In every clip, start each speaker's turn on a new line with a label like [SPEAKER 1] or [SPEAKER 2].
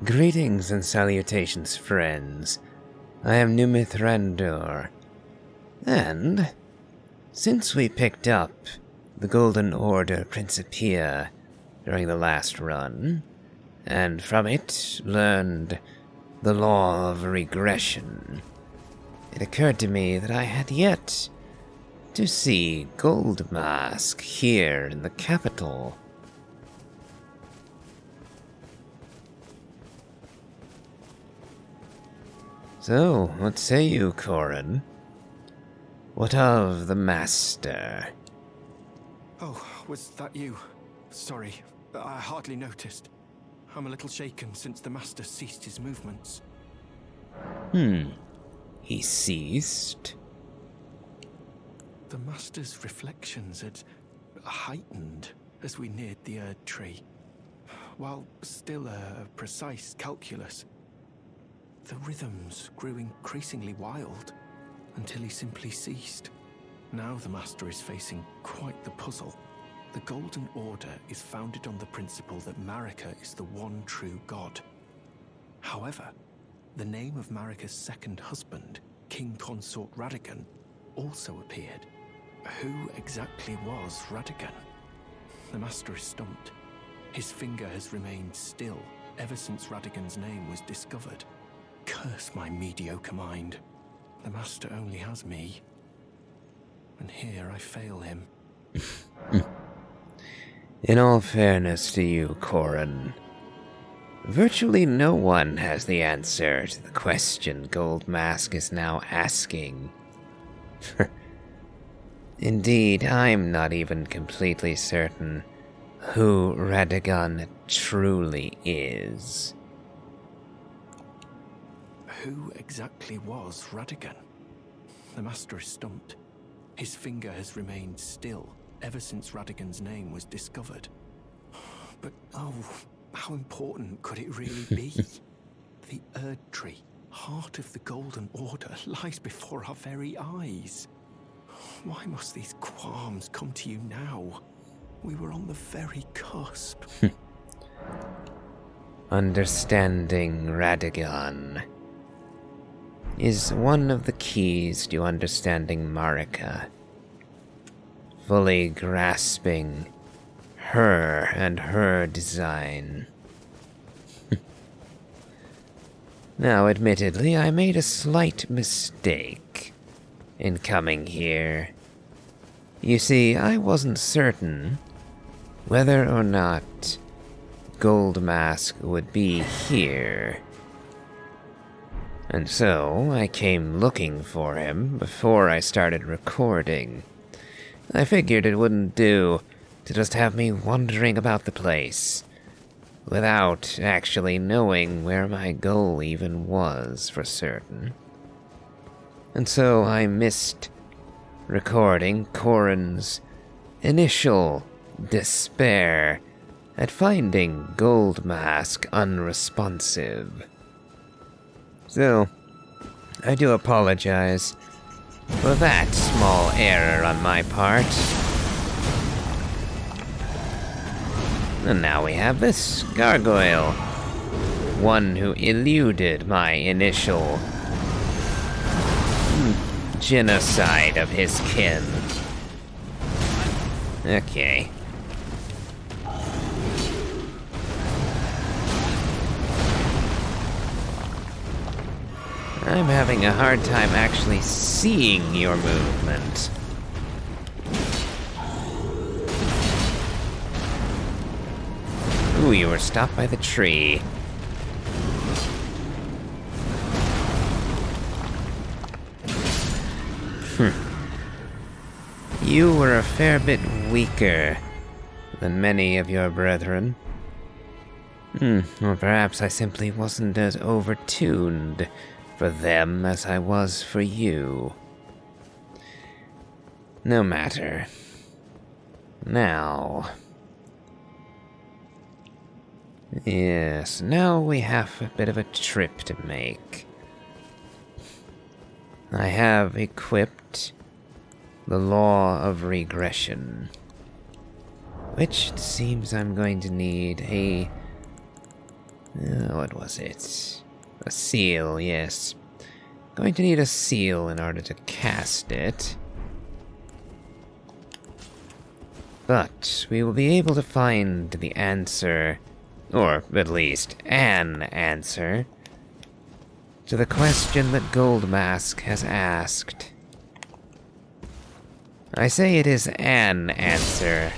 [SPEAKER 1] Greetings and salutations, friends. I am Numith Randor, and since we picked up the Golden Order Principia during the last run, and from it learned the law of regression, it occurred to me that I had yet to see Goldmask here in the capital. So, what say you, Corin? What of the Master?
[SPEAKER 2] Oh, was that you? Sorry, I hardly noticed. I'm a little shaken since the Master ceased his movements.
[SPEAKER 1] He ceased?
[SPEAKER 2] The Master's reflections had heightened as we neared the Erdtree, while still a precise calculus. The rhythms grew increasingly wild until he simply ceased. Now the Master is facing quite the puzzle. The Golden Order is founded on the principle that Marika is the one true god. However, the name of Marika's second husband, King Consort Radagon, also appeared. Who exactly was Radagon? The Master is stumped. His finger has remained still ever since Radagon's name was discovered. Curse my mediocre mind. The Master only has me. And here I fail him.
[SPEAKER 1] In all fairness to you, Corin, virtually no one has the answer to the question Goldmask is now asking. Indeed, I'm not even completely certain who Radagon truly is.
[SPEAKER 2] Who exactly was Radagon? The Master is stumped. His finger has remained still ever since Radagon's name was discovered. But oh, how important could it really be? The Erdtree, heart of the Golden Order, lies before our very eyes. Why must these qualms come to you now? We were on the very cusp.
[SPEAKER 1] Understanding Radagon is one of the keys to understanding Marika. Fully grasping her and her design. Now, admittedly, I made a slight mistake in coming here. You see, I wasn't certain whether or not Goldmask would be here. And so, I came looking for him before I started recording. I figured it wouldn't do to just have me wandering about the place, without actually knowing where my goal even was for certain. And so I missed recording Corin's initial despair at finding Goldmask unresponsive. So, I do apologize for that small error on my part. And now we have this gargoyle. One who eluded my initial genocide of his kin. Okay. I'm having a hard time actually seeing your movement. Ooh, you were stopped by the tree. You were a fair bit weaker than many of your brethren. Or perhaps I simply wasn't as overtuned for them as I was for you. No matter. Now... Yes, now we have a bit of a trip to make. I have equipped the law of regression, which it seems I'm going to need a What was it? A seal, yes. Going to need a seal in order to cast it. But we will be able to find the answer, or at least an answer, to the question that Goldmask has asked. I say it is an answer,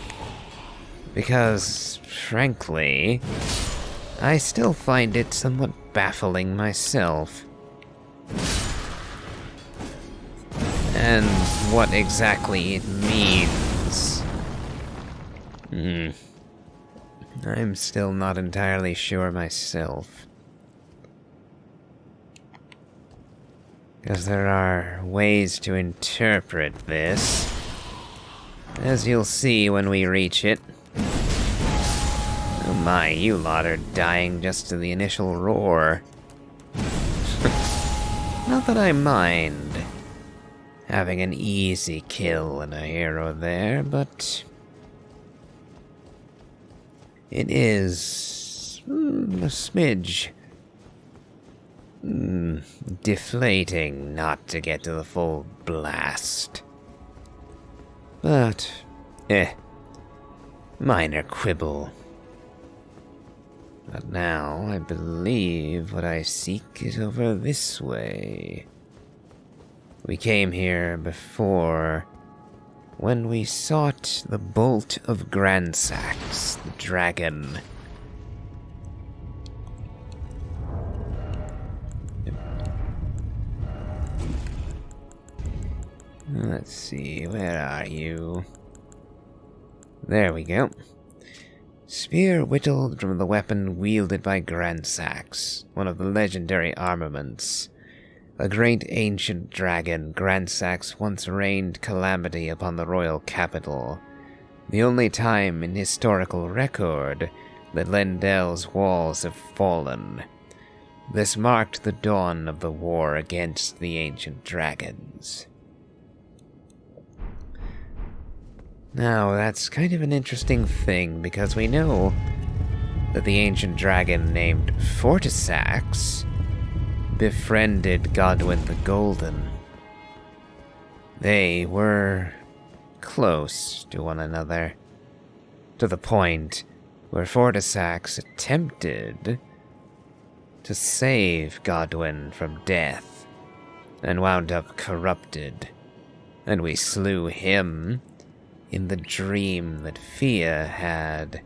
[SPEAKER 1] because, frankly, I still find it somewhat baffling myself. And what exactly it means. I'm still not entirely sure myself. Because there are ways to interpret this, as you'll see when we reach it. Oh my, you lot are dying just to the initial roar. Not that I mind having an easy kill and a hero there, but it is a smidge deflating not to get to the full blast. But, minor quibble. But now, I believe what I seek is over this way. We came here before when we sought the Bolt of Gransax, the dragon. Let's see, where are you? There we go. Spear whittled from the weapon wielded by Gransax, one of the legendary armaments. A great ancient dragon, Gransax once rained calamity upon the royal capital, the only time in historical record that Lendel's walls have fallen. This marked the dawn of the war against the ancient dragons. Now, that's kind of an interesting thing, because we know that the ancient dragon named Fortisax befriended Godwyn the Golden. They were close to one another, to the point where Fortisax attempted to save Godwyn from death, and wound up corrupted, and we slew him in the dream that Fia had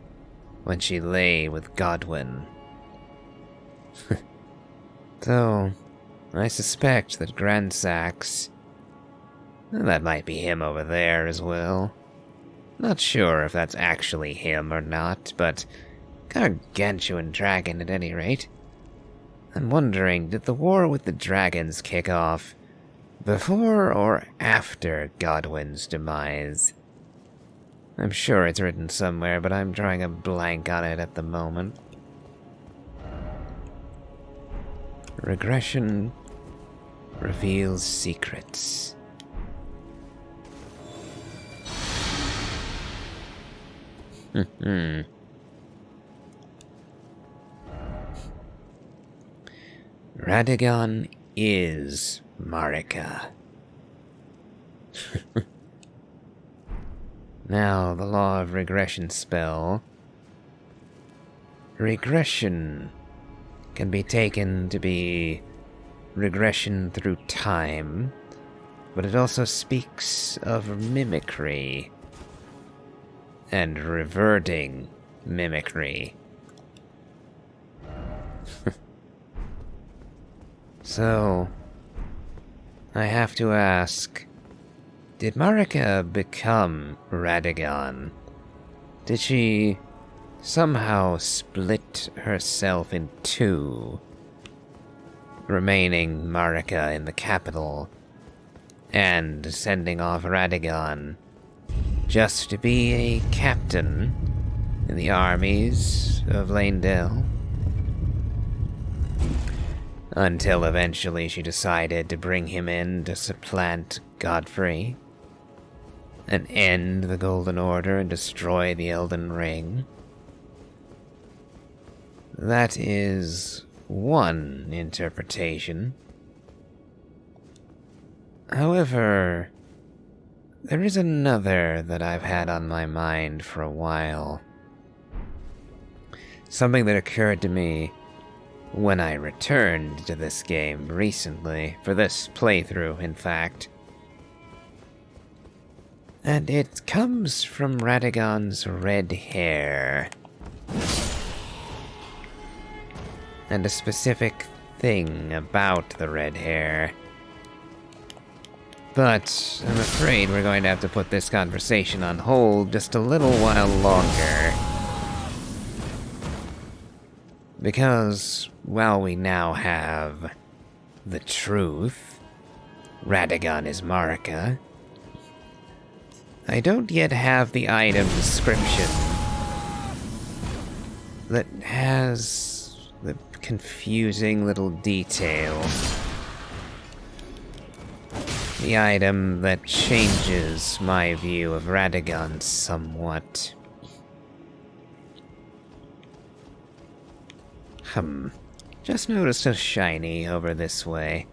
[SPEAKER 1] when she lay with Godwyn. So, I suspect that Gransax, that might be him over there as well. Not sure if that's actually him or not, but gargantuan dragon at any rate. I'm wondering, did the war with the dragons kick off before or after Godwyn's demise? I'm sure it's written somewhere, but I'm drawing a blank on it at the moment. Regression reveals secrets. Radagon is Marika. Now, the law of regression spell. Regression can be taken to be regression through time, but it also speaks of mimicry and reverting mimicry. So, I have to ask, did Marika become Radagon? Did she somehow split herself in two, remaining Marika in the capital, and sending off Radagon just to be a captain in the armies of Leyndell? Until eventually she decided to bring him in to supplant Godfrey and end the Golden Order and destroy the Elden Ring. That is one interpretation. However, there is another that I've had on my mind for a while. Something that occurred to me when I returned to this game recently, for this playthrough, in fact. And it comes from Radagon's red hair. And a specific thing about the red hair. But I'm afraid we're going to have to put this conversation on hold just a little while longer. Because while we now have the truth, Radagon is Marika, I don't yet have the item description that has the confusing little detail. The item that changes my view of Radagon somewhat. Just noticed a shiny over this way.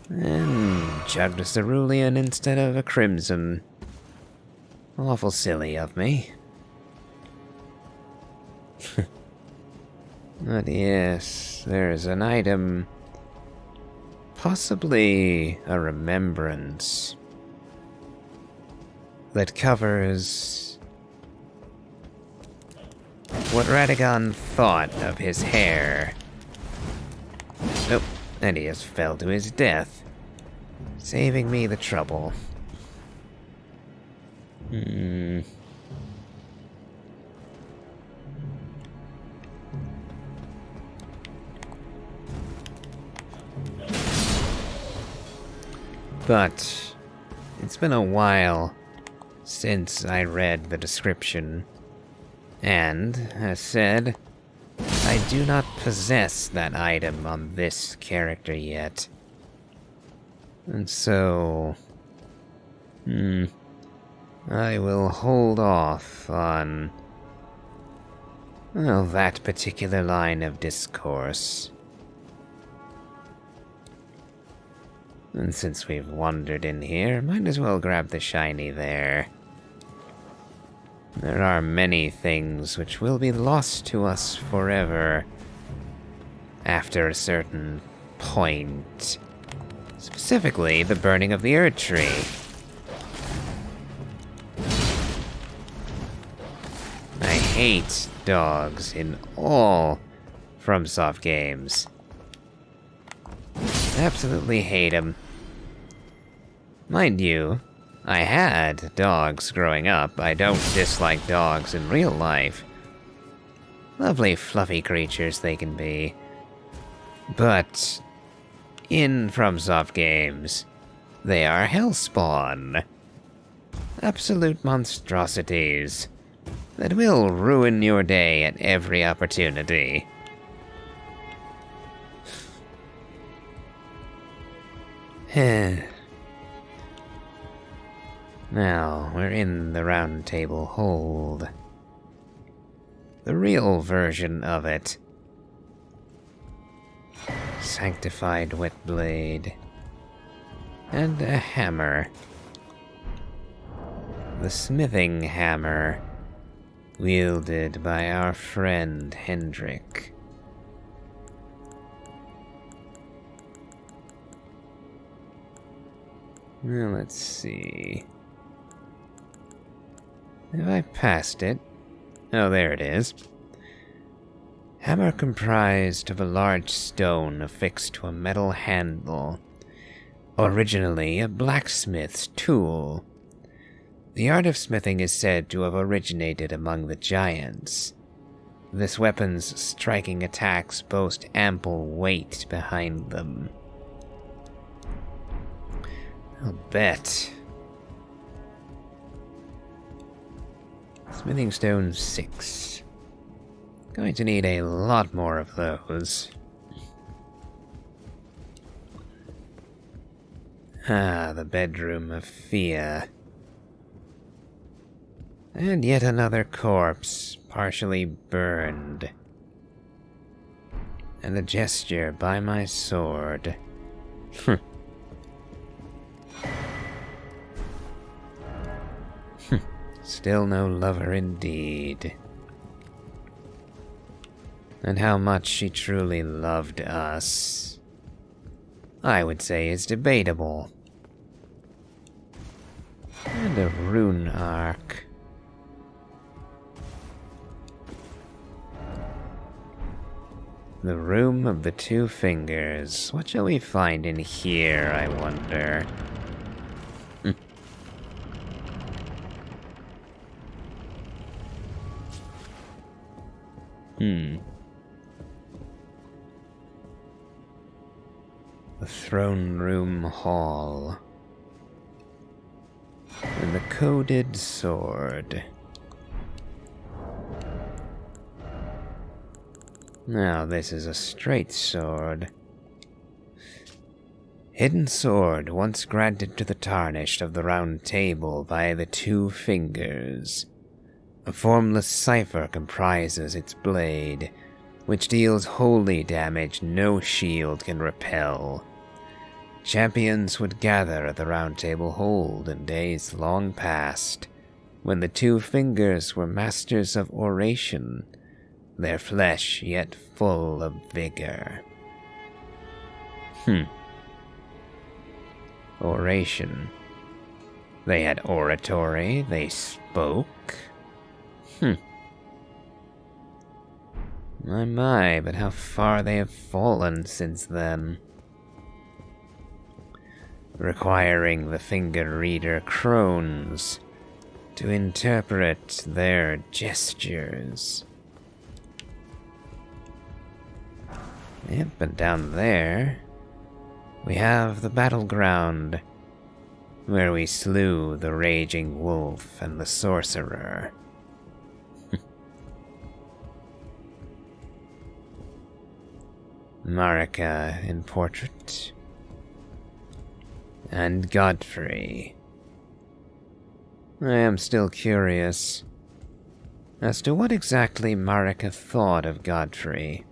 [SPEAKER 1] And chugged a cerulean instead of a crimson. Awful silly of me. But yes, there's an item. Possibly a remembrance. That covers what Radagon thought of his hair. Nope, and he just fell to his death, saving me the trouble. But it's been a while since I read the description. And, as said, I do not possess that item on this character yet. And so... I will hold off on... well, that particular line of discourse. And since we've wandered in here, might as well grab the shiny there. There are many things which will be lost to us forever after a certain point. Specifically, the burning of the Erdtree. I hate dogs in all FromSoft games. Absolutely hate them. Mind you, I had dogs growing up. I don't dislike dogs in real life. Lovely, fluffy creatures they can be. But in FromSoft games, they are hellspawn. Absolute monstrosities that will ruin your day at every opportunity. Now, we're in the Roundtable hold. The real version of it. Sanctified wet blade. And a hammer. The smithing hammer, wielded by our friend Hendrik. Well, let's see. Have I passed it? Oh, there it is. Hammer comprised of a large stone affixed to a metal handle. Originally a blacksmith's tool. The art of smithing is said to have originated among the giants. This weapon's striking attacks boast ample weight behind them. I'll bet. Smithing stone 6. Going to need a lot more of those. Ah, the bedroom of fear. And yet another corpse, partially burned. And a gesture by my sword. Still no lover indeed. And how much she truly loved us, I would say is debatable. And a rune arc. The Room of the Two Fingers. What shall we find in here, I wonder? The Throne Room Hall. And the Coded Sword. Now this is a straight sword. Hidden sword once granted to the tarnished of the Round Table by the Two Fingers. A formless cipher comprises its blade, which deals holy damage no shield can repel. Champions would gather at the Round Table hold in days long past, when the Two Fingers were masters of oration, their flesh yet full of vigor. Oration. They had oratory, they spoke. My, but how far they have fallen since then. Requiring the finger reader crones to interpret their gestures. Yep, and down there, we have the battleground, where we slew the raging wolf and the sorcerer. Marika in portrait. And Godfrey. I am still curious as to what exactly Marika thought of Godfrey.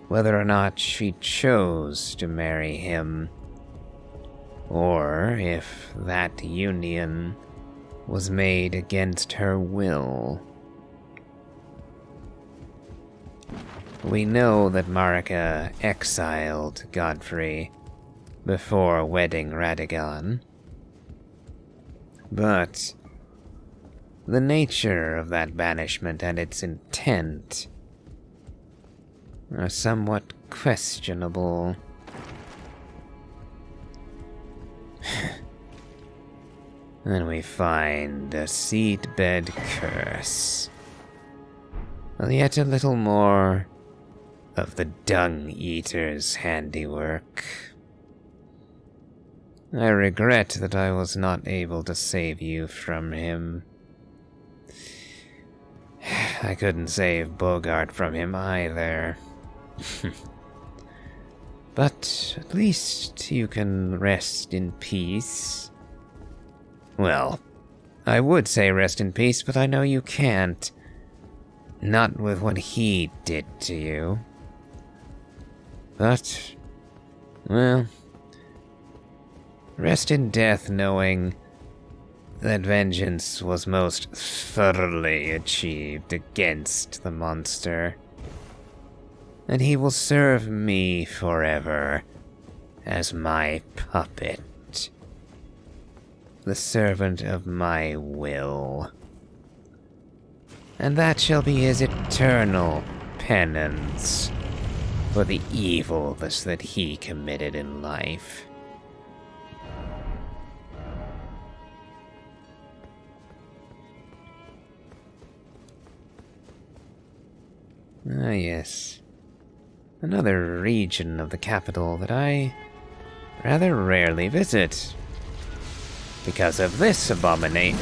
[SPEAKER 1] Whether or not she chose to marry him, or if that union was made against her will. We know that Marika exiled Godfrey before wedding Radagon, but the nature of that banishment and its intent are somewhat questionable. Then we find a seedbed curse. Yet a little more of the Dung Eater's handiwork. I regret that I was not able to save you from him. I couldn't save Bogart from him either. But at least you can rest in peace. Well, I would say rest in peace, but I know you can't. Not with what he did to you. But, well, rest in death knowing that vengeance was most thoroughly achieved against the monster. And he will serve me forever as my puppet, the servant of my will. And that shall be his eternal penance for the evils that he committed in life. Ah, yes. Another region of the capital that I rather rarely visit. Because of this abomination.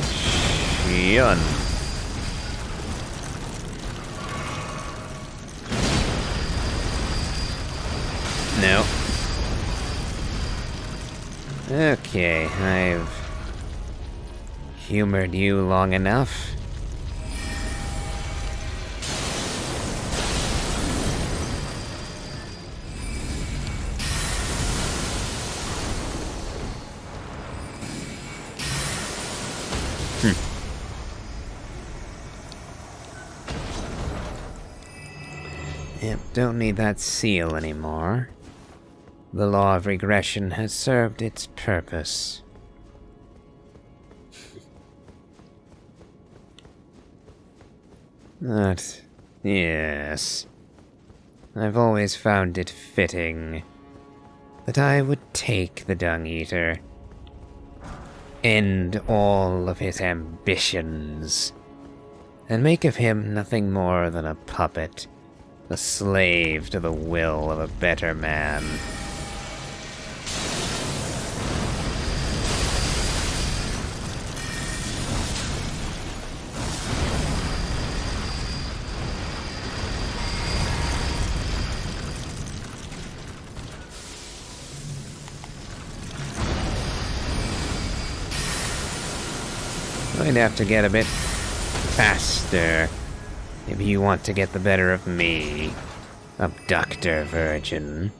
[SPEAKER 1] No. Okay, I've humored you long enough. Yep, don't need that seal anymore. The law of regression has served its purpose. But, yes, I've always found it fitting that I would take the Dung Eater, end all of his ambitions, and make of him nothing more than a puppet, a slave to the will of a better man. I'd have to get a bit faster if you want to get the better of me, abductor virgin.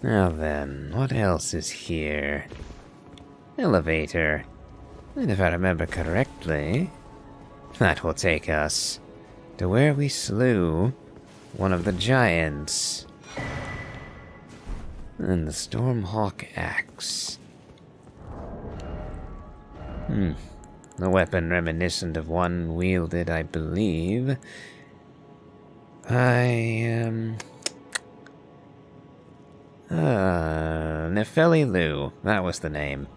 [SPEAKER 1] Now then, what else is here? Elevator. And if I remember correctly, that will take us to where we slew one of the giants. And the Stormhawk axe. A weapon reminiscent of one wielded, I believe, by, Nefeli Lu. That was the name.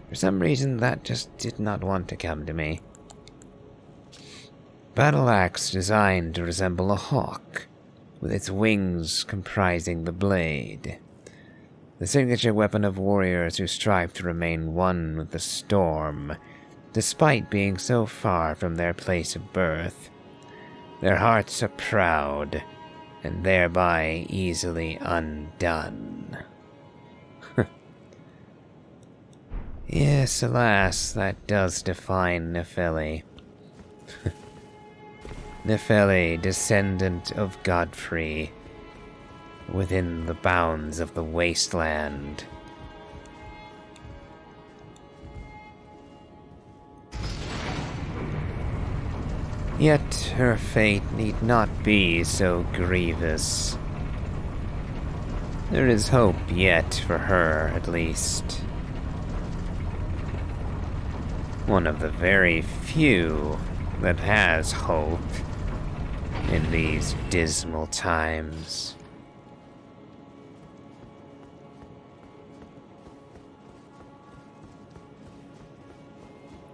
[SPEAKER 1] For some reason, that just did not want to come to me. Battle axe designed to resemble a hawk, with its wings comprising the blade. The signature weapon of warriors who strive to remain one with the storm, despite being so far from their place of birth. Their hearts are proud, and thereby easily undone. Yes, alas, that does define Nefeli. Nefeli, descendant of Godfrey, within the bounds of the wasteland. Yet her fate need not be so grievous. There is hope yet for her, at least. One of the very few that has hope in these dismal times.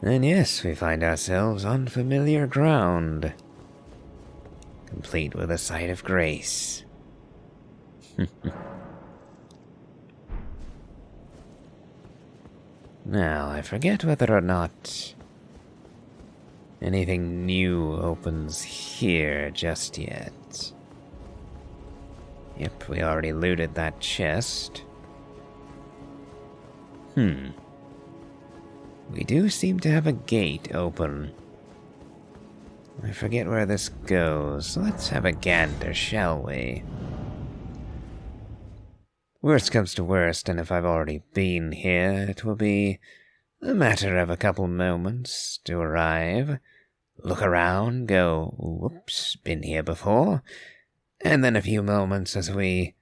[SPEAKER 1] And yes, we find ourselves on familiar ground, complete with a sight of grace. Now, I forget whether or not anything new opens here just yet. Yep, we already looted that chest. We do seem to have a gate open. I forget where this goes, so let's have a gander, shall we? Worst comes to worst, and if I've already been here, it will be a matter of a couple moments to arrive, look around, go, whoops, been here before, and then a few moments as we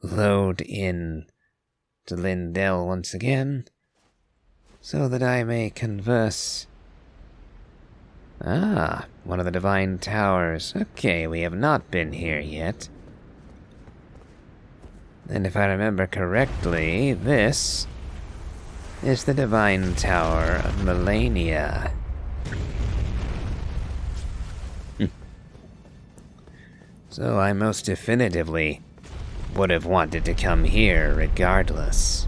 [SPEAKER 1] load in to Lindell once again, so that I may converse. Ah, one of the Divine Towers. Okay, we have not been here yet. And if I remember correctly, this is the Divine Tower of Melania. So I most definitively would have wanted to come here regardless.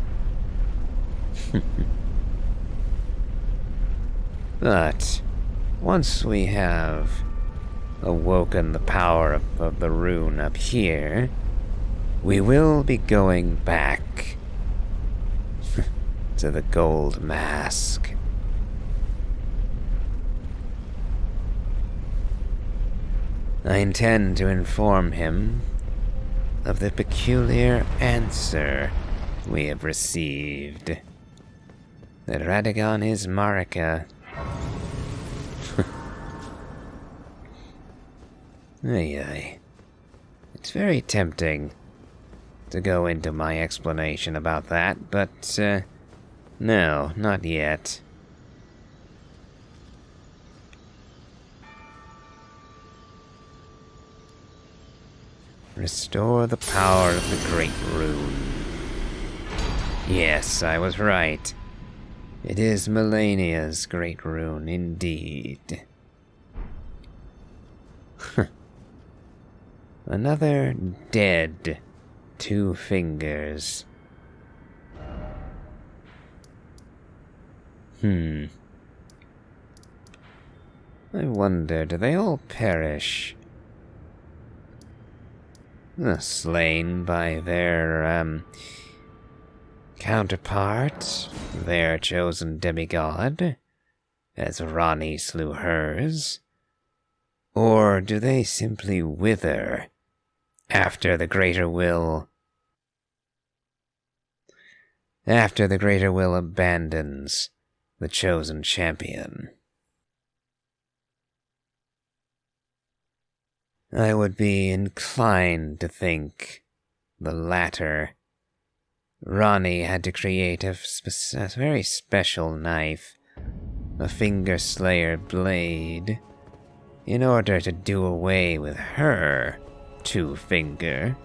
[SPEAKER 1] But once we have awoken the power of the rune up here, we will be going back to the gold mask. I intend to inform him of the peculiar answer we have received. That Radagon is Marika. Ay. It's very tempting to go into my explanation about that, but, no, not yet. Restore the power of the Great Rune. Yes, I was right. It is Melania's Great Rune, indeed. Another dead 2 fingers. I wonder, do they all perish? Slain by their, counterpart, their chosen demigod, as Rani slew hers? Or do they simply wither after the greater will abandons the chosen champion? I would be inclined to think the latter. Rani had to create a very special knife, a finger slayer blade, in order to do away with her 2-finger.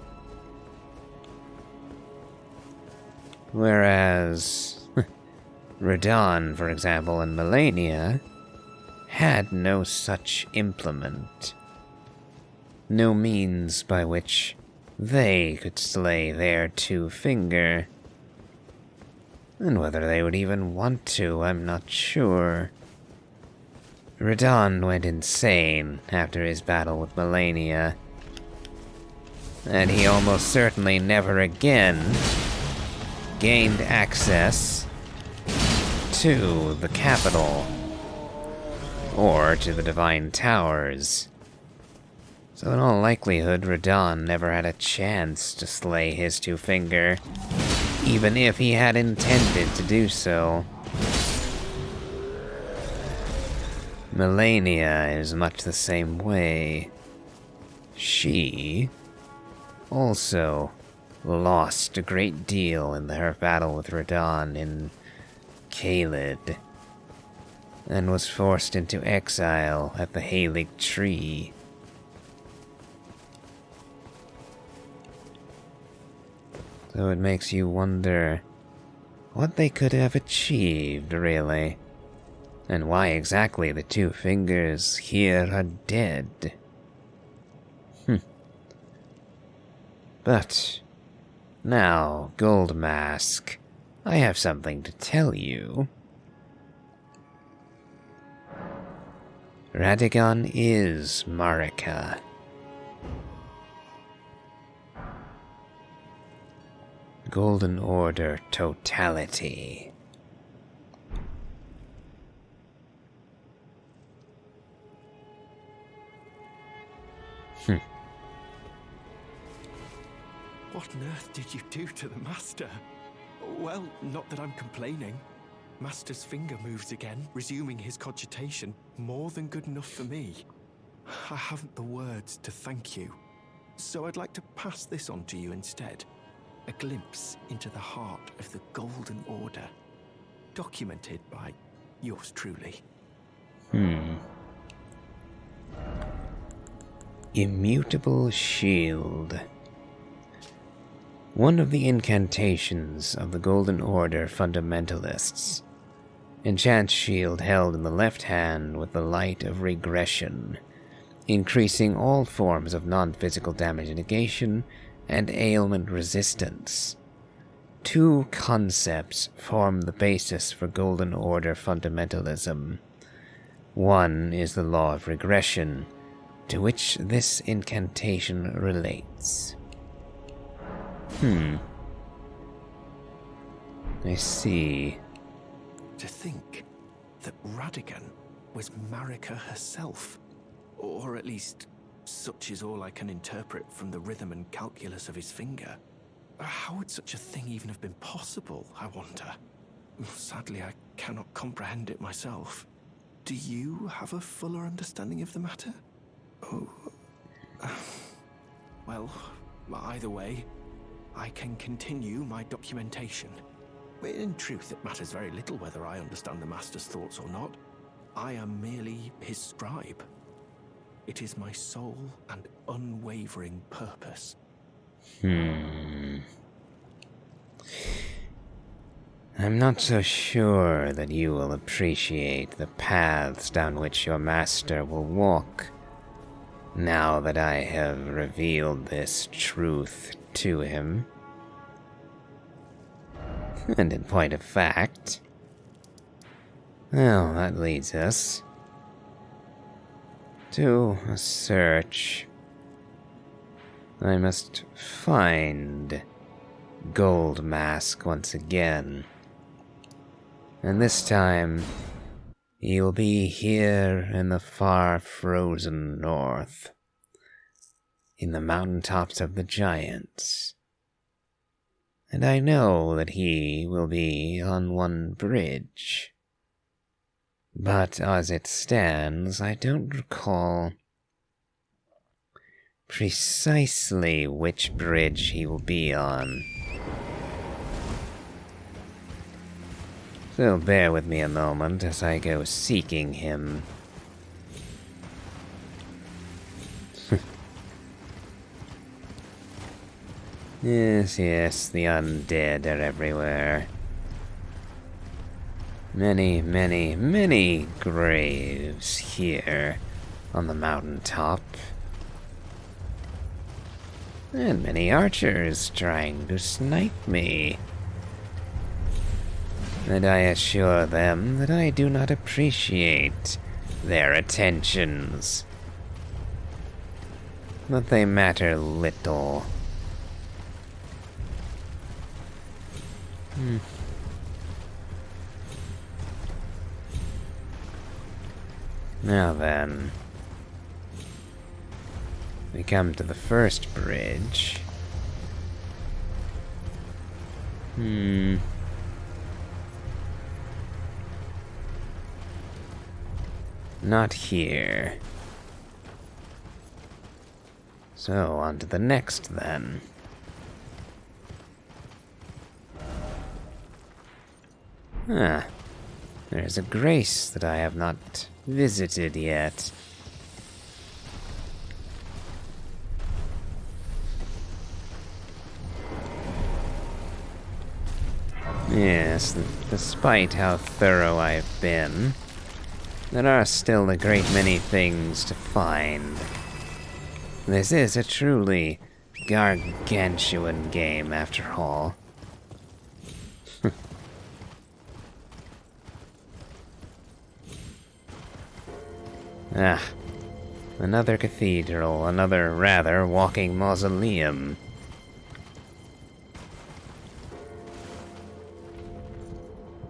[SPEAKER 1] Whereas Radon, for example, and Melania had no such implement. No means by which they could slay their 2-finger. And whether they would even want to, I'm not sure. Radon went insane after his battle with Melania, and he almost certainly never again gained access to the capital or to the Divine Towers. So in all likelihood, Radon never had a chance to slay his 2-finger, even if he had intended to do so. Melania is much the same way. She also lost a great deal in her battle with Radon in Caelid, and was forced into exile at the Erdtree. So it makes you wonder what they could have achieved, really. And why exactly the 2 fingers here are dead. But now, Gold Mask, I have something to tell you. Radagon is Marika. Golden Order totality.
[SPEAKER 2] What on earth did you do to the Master? Well, not that I'm complaining. Master's finger moves again, resuming his cogitation. More than good enough for me. I haven't the words to thank you. So I'd like to pass this on to you instead. A glimpse into the heart of the Golden Order. Documented by yours truly.
[SPEAKER 1] Immutable Shield. One of the incantations of the Golden Order fundamentalists. Enchant shield held in the left hand with the light of regression, increasing all forms of non-physical damage negation and ailment resistance. 2 concepts form the basis for Golden Order fundamentalism. One is the law of regression, to which this incantation relates. I see.
[SPEAKER 2] To think that Radigan was Marika herself. Or at least, such is all I can interpret from the rhythm and calculus of his finger. How would such a thing even have been possible, I wonder? Sadly, I cannot comprehend it myself. Do you have a fuller understanding of the matter? Oh. Well, either way, I can continue my documentation. In truth, it matters very little whether I understand the Master's thoughts or not. I am merely his scribe. It is my sole and unwavering purpose.
[SPEAKER 1] I'm not so sure that you will appreciate the paths down which your master will walk, now that I have revealed this truth to him. And in point of fact, well, that leads us to a search. I must find Gold Mask once again. And this time, he'll be here in the far frozen north, in the mountaintops of the giants. And I know that he will be on one bridge. But as it stands, I don't recall precisely which bridge he will be on. So bear with me a moment as I go seeking him. Yes, the undead are everywhere. Many, many, many graves here on the mountaintop. And many archers trying to snipe me. And I assure them that I do not appreciate their attentions. But they matter little. Now then, we come to the first bridge. Not here. So, on to the next then. There's a grace that I have not visited yet. Yes, despite how thorough I've been, there are still a great many things to find. This is a truly gargantuan game, after all. Another cathedral, another rather walking mausoleum.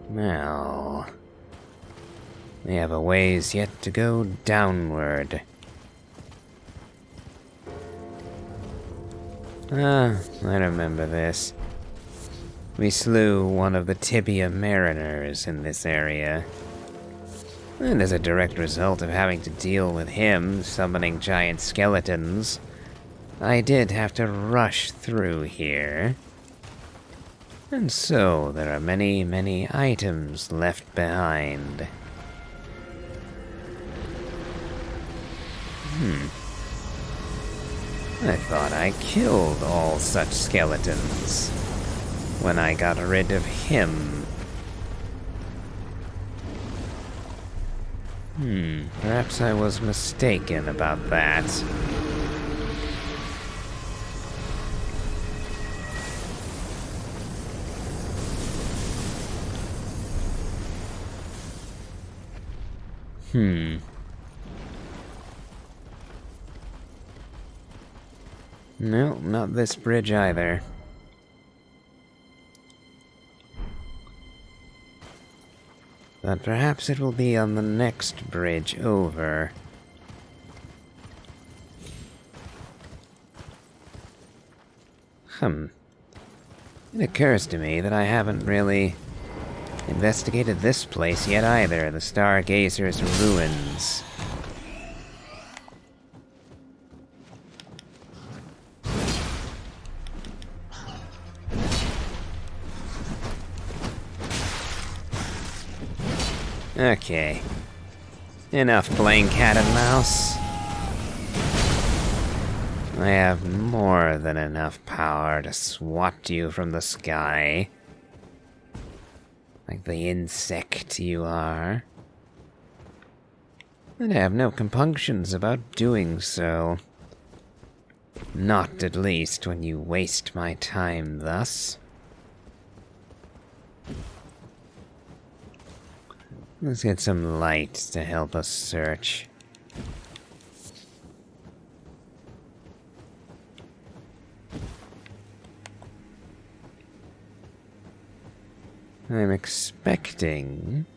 [SPEAKER 1] Now, we have a ways yet to go downward. I remember this. We slew one of the Tibia Mariners in this area. And as a direct result of having to deal with him summoning giant skeletons, I did have to rush through here. And so there are many, many items left behind. I thought I killed all such skeletons when I got rid of him. Perhaps I was mistaken about that. No, not this bridge either. But perhaps it will be on the next bridge over. It occurs to me that I haven't really investigated this place yet either, the Stargazer's ruins. Okay. Enough playing cat and mouse. I have more than enough power to swat you from the sky. Like the insect you are. And I have no compunctions about doing so. Not at least when you waste my time thus. Let's get some light to help us search. I'm expecting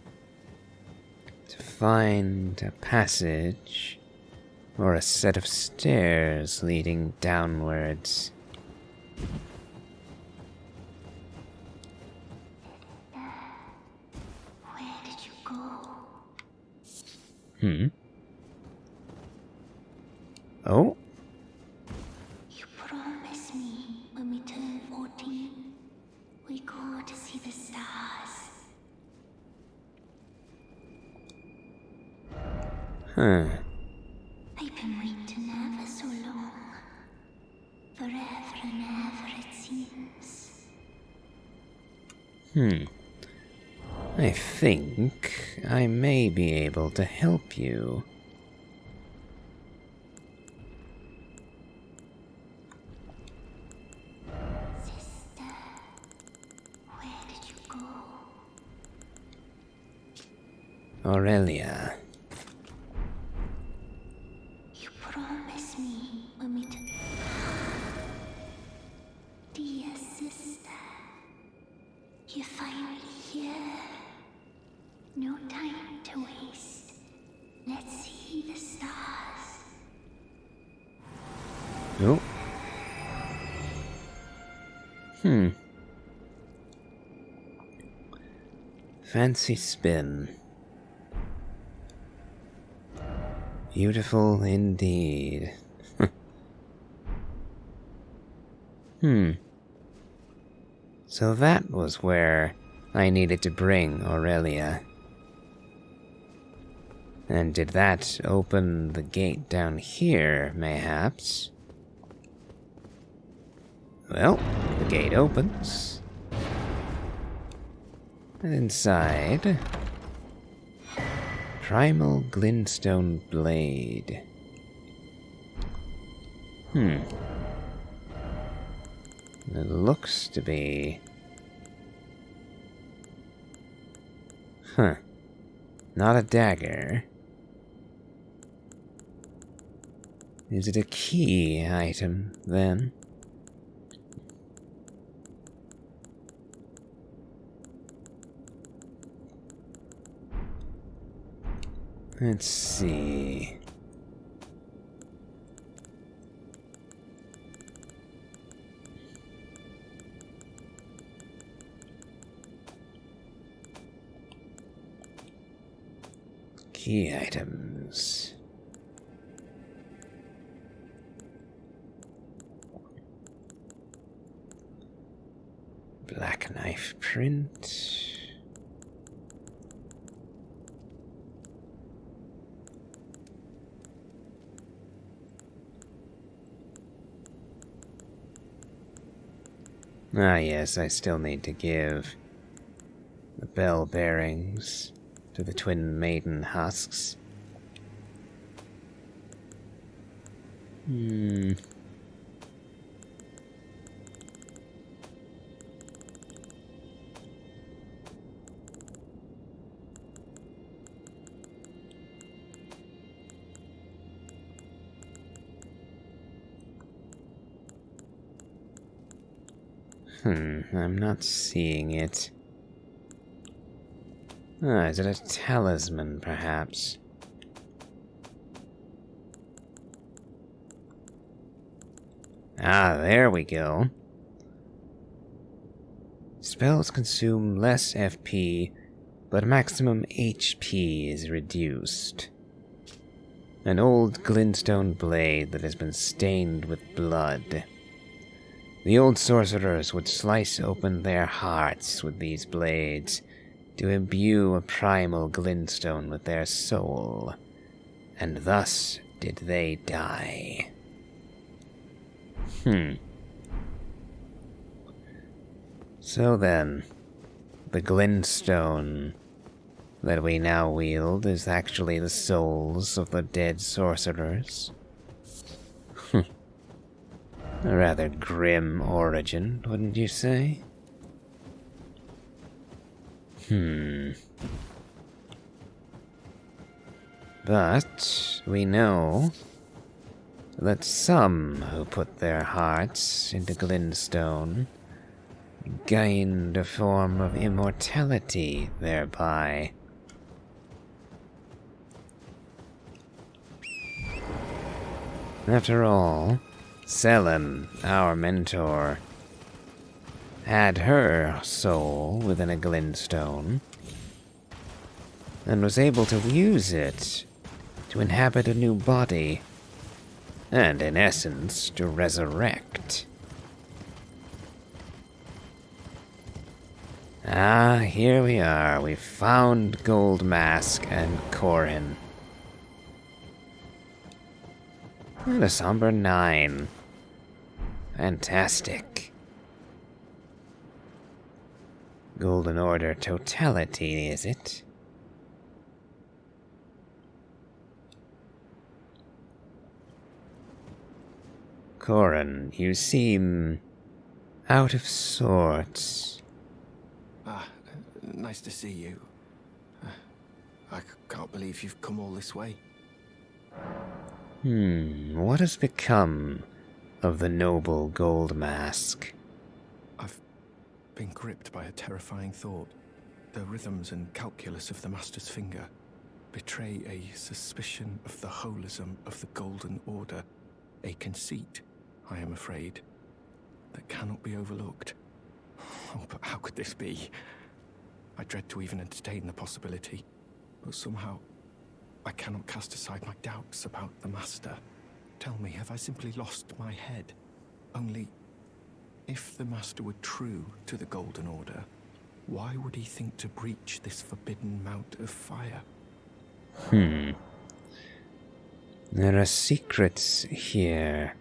[SPEAKER 1] to find a passage or a set of stairs leading downwards.
[SPEAKER 3] Where did you go?
[SPEAKER 1] Oh?
[SPEAKER 3] You promised me when we turn 14, we go to see the stars.
[SPEAKER 1] Huh.
[SPEAKER 3] I've been waiting ever so long. Forever and ever it seems.
[SPEAKER 1] I think I may be able to help you.
[SPEAKER 3] Sister, where did you go?
[SPEAKER 1] Aurelia.
[SPEAKER 3] You promised me when we turn... Dear sister, you're finally here. No time to waste. Let's see the stars.
[SPEAKER 1] Oh. Fancy spin. Beautiful indeed. So that was where I needed to bring Aurelia. And did that open the gate down here, mayhaps? Well, the gate opens. And inside... Primal Glintstone Blade. It looks to be... Not a dagger. Is it a key item, then? Let's see... Key items... Black knife print... Ah yes, I still need to give the bell bearings to the twin maiden husks. I'm not seeing it. Is it a talisman, perhaps? There we go. Spells consume less FP, but maximum HP is reduced. An old glintstone blade that has been stained with blood. The old sorcerers would slice open their hearts with these blades to imbue a primal glintstone with their soul, and thus did they die. So then, the glintstone that we now wield is actually the souls of the dead sorcerers? A rather grim origin, wouldn't you say? But we know that some who put their hearts into glintstone gained a form of immortality thereby. After all, Selen, our mentor, had her soul within a glintstone, and was able to use it to inhabit a new body, and in essence, to resurrect. Here we are. We've found Gold Mask and Corin. And a somber 9. Fantastic. Golden Order totality, is it? Corin, you seem out of sorts.
[SPEAKER 2] Nice to see you. I can't believe you've come all this way.
[SPEAKER 1] What has become of the noble Gold Mask?
[SPEAKER 2] I've been gripped by a terrifying thought. The rhythms and calculus of the Master's finger betray a suspicion of the holism of the Golden Order. A conceit, I am afraid, that cannot be overlooked. Oh, but how could this be? I dread to even entertain the possibility, but somehow I cannot cast aside my doubts about the Master. Tell me, have I simply lost my head? Only, if the Master were true to the Golden Order, why would he think to breach this forbidden mount of fire?
[SPEAKER 1] There are secrets here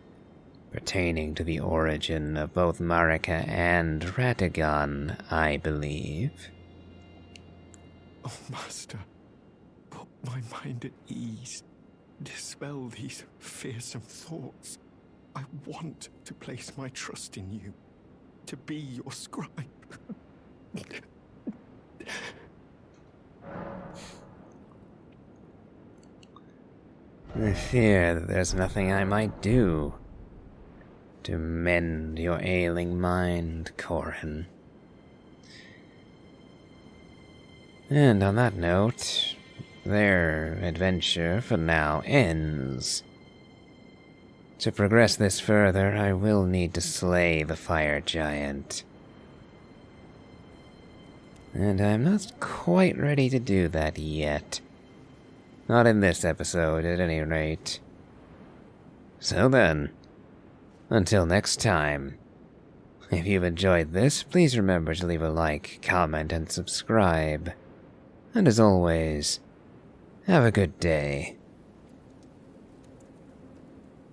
[SPEAKER 1] pertaining to the origin of both Marika and Radagon, I believe.
[SPEAKER 2] Oh, Master, put my mind at ease. Dispel these fearsome thoughts. I want to place my trust in you, to be your scribe.
[SPEAKER 1] I fear that there's nothing I might do to mend your ailing mind, Corin. And on that note, their adventure for now ends. To progress this further, I will need to slay the fire giant. And I'm not quite ready to do that yet. Not in this episode, at any rate. So then, until next time, if you've enjoyed this, please remember to leave a like, comment, and subscribe. And as always, have a good day.